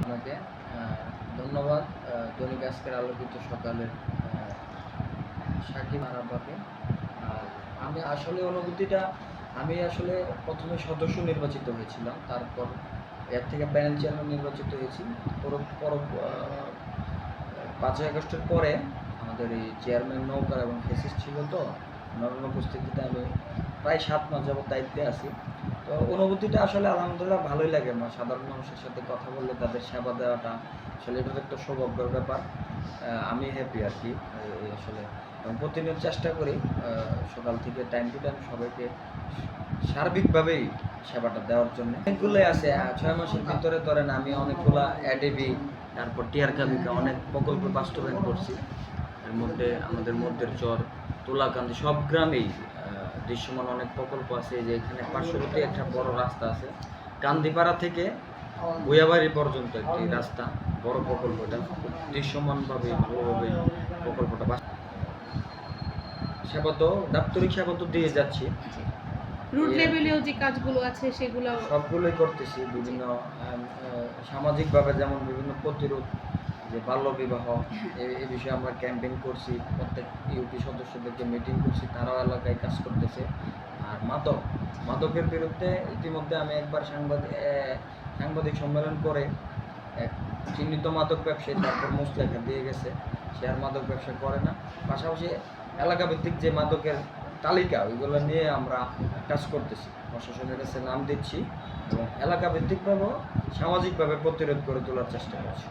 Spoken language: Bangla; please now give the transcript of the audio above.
আপনাকে ধন্যবাদ। দৈনিক আজকের আলোকিত সকালের সাকিব আরাফাকে। আমি আসলে অনুভূতিটা, আমি আসলে প্রথমে সদস্য নির্বাচিত হয়েছিলাম, তারপর এর থেকে প্যানেল চেয়ারম্যান নির্বাচিত হয়েছি। পর 5ই আগস্টের পরে আমাদের এই চেয়ারম্যান নৌকার এবং ফেসিস ছিল, তো ওনার অনুপস্থিতিতে আমি প্রায় 7 মাস যাবত দায়িত্বে আছি। তো অনুভূতিটা আসলে আলহামদুলিল্লাহ ভালোই লাগে। সাধারণ মানুষের সাথে কথা বললে তাদের সেবা দেওয়াটা আসলে এটা তো একটা সৌভাগ্যের ব্যাপার। আমি হ্যাপি আর কি আসলে। এবং প্রতিনিয়ত চেষ্টা করি সকাল থেকে টাইম টু টাইম সবাইকে সার্বিকভাবেই সেবাটা দেওয়ার জন্য। অনেকগুলোই আছে 6 মাসের ভিতরে ধরেন আমি অনেকগুলা অ্যাডেবি, তারপর টিয়ার কাবিকা অনেক প্রকল্প বাস্তবায়ন করছি। এর মধ্যে আমাদের মধ্যের চর, তোলাকান্দি সব গ্রামেই দৃশ্যমান অনেক প্রকল্প আছে। যে এখানে পার্শ্ববর্তী একটা বড় রাস্তা আছে, কান্দিপাড়া থেকে ভুয়াবাড়ি পর্যন্ত একটি রাস্তা, বড় প্রকল্প। এটা খুব দৃশ্যমানভাবে ভালোভাবে প্রকল্পটা সেবা তো দাপ্তরিক সেবা তো দিয়ে যাচ্ছি। রুট লেভেলেও যে কাজগুলো আছে সেগুলো সবগুলোই করতেছি। বিভিন্ন সামাজিকভাবে যেমন বিভিন্ন প্রতিরোধ, যে বাল্যবিবাহ, এই বিষয়ে আমরা ক্যাম্পেইন করছি, প্রত্যেক ইউপি সদস্যদেরকে মিটিং করছি, তারাও এলাকায় কাজ করতেছে। আর মাদকের বিরুদ্ধে ইতিমধ্যে আমি একবার সাংবাদিক সম্মেলন করে এক চিহ্নিত মাদক ব্যবসায়ী, তারপর মুসলেখা দিয়ে গেছে সে আর মাদক ব্যবসা করে না। পাশাপাশি এলাকাভিত্তিক যে মাদকের তালিকা, ওইগুলো নিয়ে আমরা কাজ করতেছি, প্রশাসনের কাছে নাম দিচ্ছি এবং এলাকাভিত্তিকভাবেও সামাজিকভাবে প্রতিরোধ করে তোলার চেষ্টা করছি।